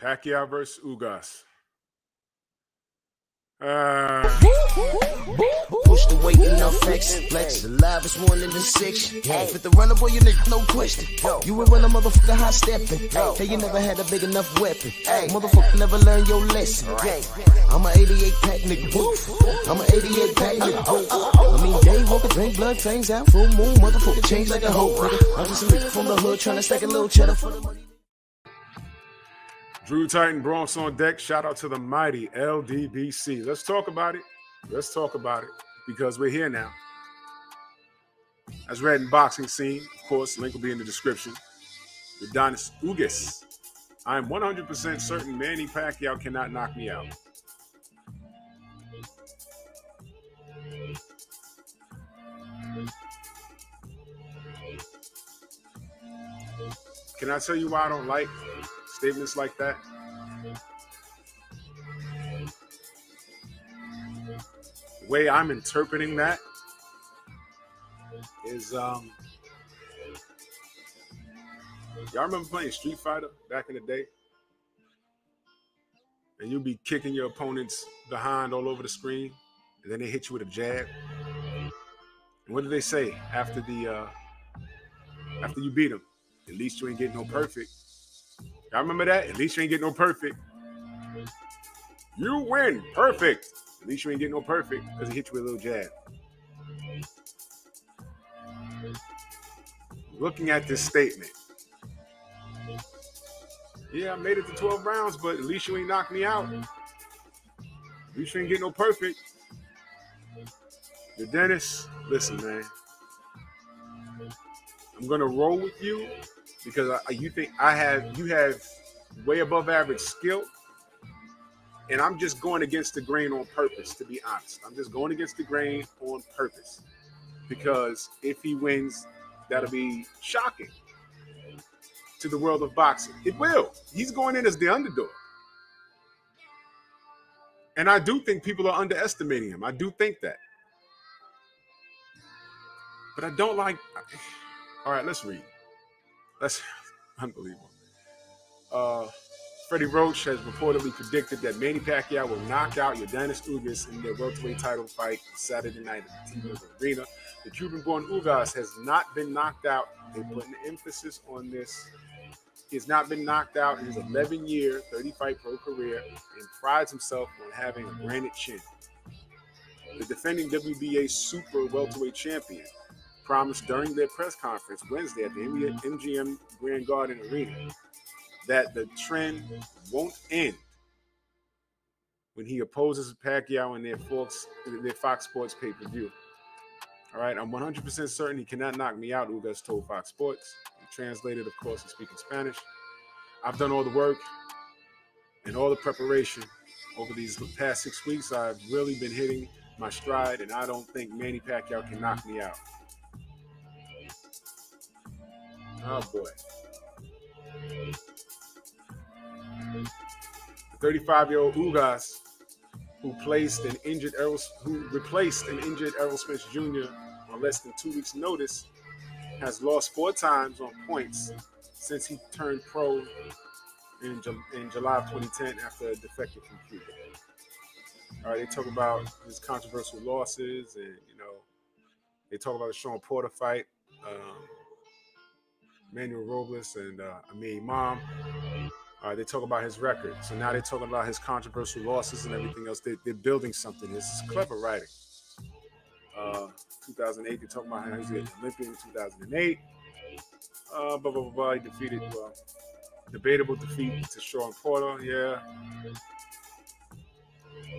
Pacquiao versus Ugas. Push the weight in the flex. Flex the livest one in the section. With the runner boy, you nigga, no question. You will run a motherfucker high stepping. Hey, you never had a big enough weapon. Motherfucker never learned your lesson. I'm an 88 pack nigga. I'm an 88 pack nigga. I mean, day walker, drink blood, fangs out, full moon, motherfucker change like a hoe. I'm just a nigga from the hood trying to stack a little cheddar for the money. Drew Titan Bronx on deck. Shout out to the mighty LDBC. Let's talk about it. Let's talk about it because we're here now. As read in boxing scene, of course, link will be in the description. Udonis Ugas. I am 100% certain Manny Pacquiao cannot knock me out. Can I tell you why I don't like statements like that? The way I'm interpreting that is, y'all remember playing Street Fighter back in the day? And you'd be kicking your opponents behind all over the screen, and then they hit you with a jab. And what do they say after you beat them? At least you ain't getting no perfect. Y'all remember that? At least you ain't getting no perfect. You win. Perfect. At least you ain't getting no perfect because he hit you with a little jab. Looking at this statement. Yeah, I made it to 12 rounds, but at least you ain't knocked me out. At least you ain't getting no perfect. The Dennis, listen, man. I'm gonna roll with you because you have way above average skill, and I'm just going against the grain on purpose. To be honest, I'm just going against the grain on purpose because if he wins, that'll be shocking to the world of boxing. It will. He's going in as the underdog, and I do think people are underestimating him. I do think that, but I don't like. All right, let's read. That's unbelievable. Freddie Roach has reportedly predicted that Manny Pacquiao will knock out Udonis Ugas in their welterweight title fight Saturday night at the T-Mobile Arena. The Cuban-born Ugas has not been knocked out. They put an emphasis on this. He has not been knocked out in his 11-year, 30-fight pro career and prides himself on having a granite chin. The defending WBA super welterweight champion promised during their press conference Wednesday at the MGM Grand Garden Arena that the trend won't end when he opposes Pacquiao in their Fox Sports pay-per-view. All right, I'm 100% certain he cannot knock me out, Ugas told Fox Sports. He translated, of course, and speaking Spanish. I've done all the work and all the preparation over these past 6 weeks. I've really been hitting my stride, and I don't think Manny Pacquiao can knock me out. Oh, boy. The 35-year-old Ugas, who replaced an injured Errol Spence Jr. on less than 2 weeks' notice, has lost 4 times on points since he turned pro in July of 2010 after a defected computer. All right, they talk about his controversial losses, and they talk about the Sean Porter fight, Manuel Robles and Amir Imam. They talk about his record. So now they're talking about his controversial losses and everything else. They're building something. This is clever writing. 2008, they talk about how he's an Olympian in 2008. Blah, blah, blah, blah. He defeated, debatable defeat to Sean Porter. Yeah.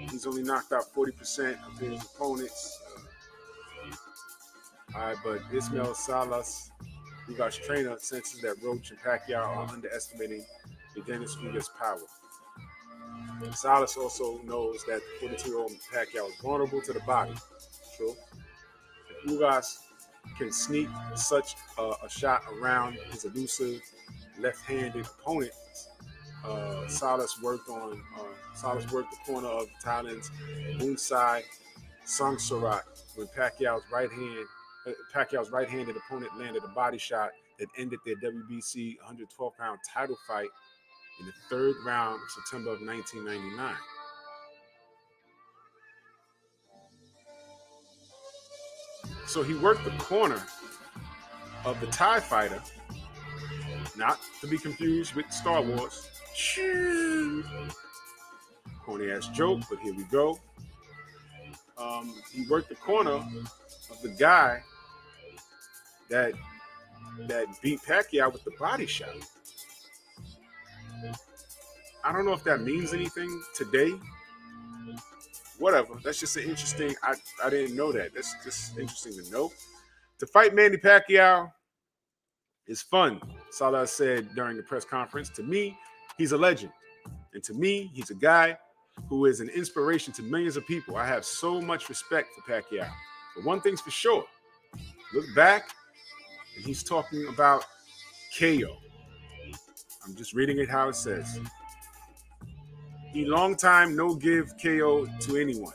He's only knocked out 40% of his opponents. But Ismael Salas, Ugas' trainer, senses that Roach and Pacquiao are underestimating Udonis Ugas' power. Salas also knows that the 42-year-old Pacquiao is vulnerable to the body. True. If Ugas can sneak such a shot around his elusive left-handed opponent, Salas worked the corner of Thailand's Boonsai Songsarat when Pacquiao's right-handed opponent landed a body shot that ended their WBC 112-pound title fight in the third round of September of 1999. So he worked the corner of the TIE fighter, not to be confused with Star Wars. Corny ass joke, but here we go. He worked the corner of the guy that beat Pacquiao with the body shot. I don't know if that means anything today. Whatever. That's just an interesting. I didn't know that. That's just interesting to know. To fight Manny Pacquiao is fun. Salah said during the press conference. To me, he's a legend, and to me, he's a guy who is an inspiration to millions of people. I have so much respect for Pacquiao. But one thing's for sure. Look back, and he's talking about KO. I'm just reading it how it says. He long time no give KO to anyone.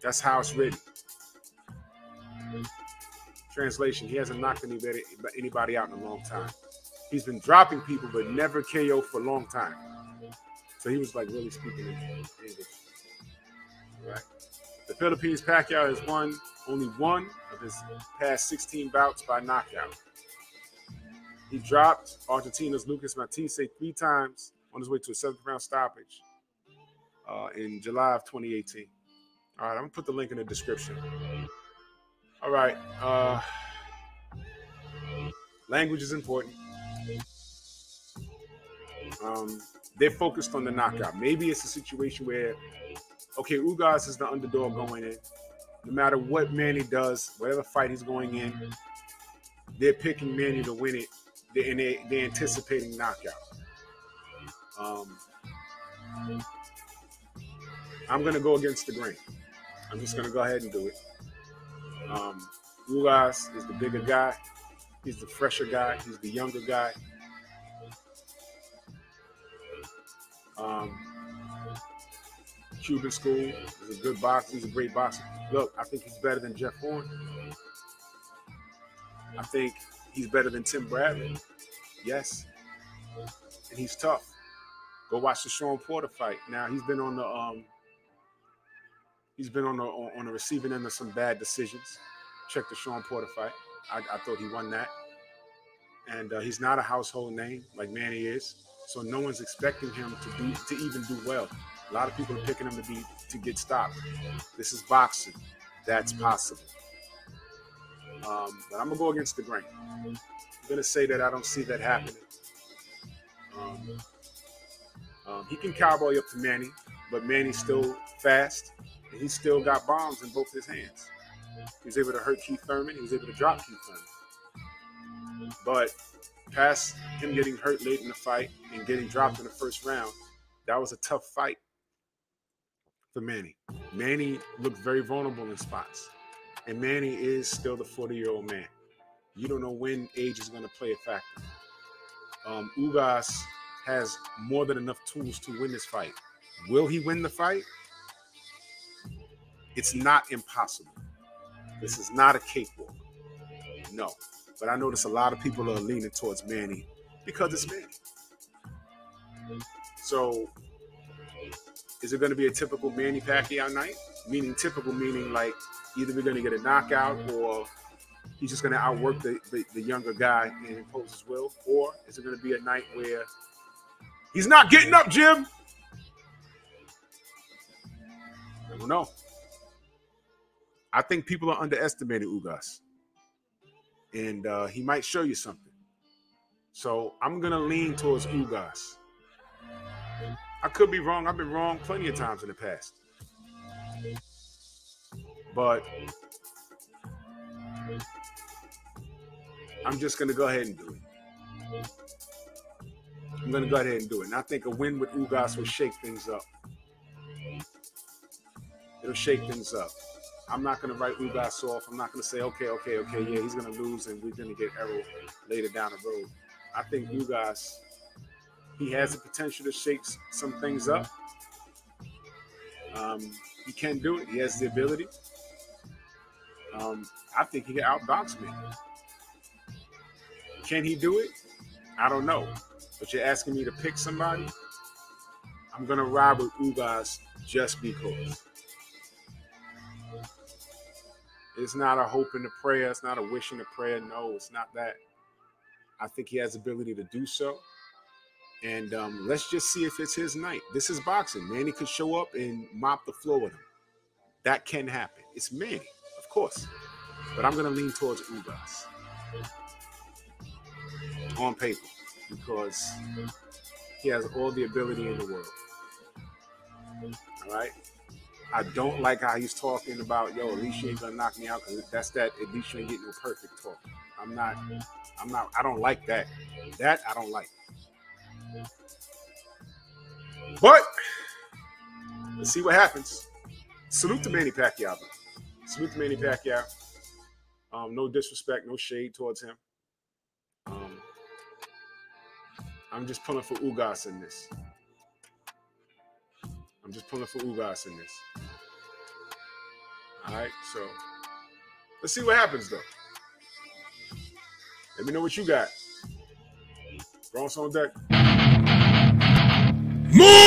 That's how it's written. Translation, he hasn't knocked anybody out in a long time. He's been dropping people, but never KO for a long time. So he was like really speaking English. Right. The Philippines, Pacquiao has won only one of his past 16 bouts by knockout. He dropped Argentina's Lucas Matisse 3 times on his way to a 7th round stoppage in July of 2018. All right, I'm going to put the link in the description. All right. Language is important. They're focused on the knockout. Maybe it's a situation where, okay, Ugas is the underdog going in. No matter what Manny does, whatever fight he's going in, they're picking Manny to win it, and they're anticipating knockout. I'm going to go against the grain. I'm just going to go ahead and do it. Ugas is the bigger guy. He's the fresher guy. He's the younger guy. Cuban school. He's a good boxer. He's a great boxer. Look, I think he's better than Jeff Horn. I think he's better than Tim Bradley. Yes. And he's tough. Go watch the Sean Porter fight. Now he's been on the receiving end of some bad decisions. Check the Sean Porter fight. I thought he won that. And he's not a household name like Manny is. So no one's expecting him to even do well. A lot of people are picking him to get stopped. This is boxing. That's possible. But I'm gonna go against the grain. I'm gonna say that I don't see that happening. He can cowboy up to Manny, but Manny's still fast, and he's still got bombs in both his hands. He was able to hurt Keith Thurman. He was able to drop Keith Thurman. But past him getting hurt late in the fight and getting dropped in the first round, that was a tough fight for Manny. Manny looked very vulnerable in spots. And Manny is still the 40-year-old man. You don't know when age is going to play a factor. Ugas has more than enough tools to win this fight. Will he win the fight? It's not impossible. This is not a cakewalk. No. But I notice a lot of people are leaning towards Manny because it's Manny. So, is it going to be a typical Manny Pacquiao night? Typical meaning like either we're going to get a knockout or he's just going to outwork the younger guy and impose his will? Or is it going to be a night where he's not getting up, Jim? I don't know. I think people are underestimating Ugas. And he might show you something. So I'm going to lean towards Ugas. I could be wrong. I've been wrong plenty of times in the past. But I'm just going to go ahead and do it. I'm going to go ahead and do it. And I think a win with Ugas will shake things up. It'll shake things up. I'm not going to write Ugas off. I'm not going to say, okay, yeah, he's going to lose and we're going to get Errol later down the road. I think Ugas, he has the potential to shake some things up. He can do it. He has the ability. I think he can outbox me. Can he do it? I don't know. but you're asking me to pick somebody, I'm going to ride with Ugas just because. It's not a hope and a prayer. It's not a wish and a prayer. No, it's not that. I think he has the ability to do so. And let's just see if it's his night. This is boxing. Manny could show up and mop the floor with him. That can happen. It's Manny, of course. But I'm going to lean towards Ugas on paper because he has all the ability in the world. All right? I don't like how he's talking about, yo, at least you ain't going to knock me out because that's that, at least you ain't getting no perfect talk. I don't like that. That I don't like. But let's see what happens. Salute to Manny Pacquiao. Salute to Manny Pacquiao. No disrespect, no shade towards him. I'm just pulling for Ugas in this. All right, so let's see what happens, though. Let me know what you got. Bronx on deck. Move!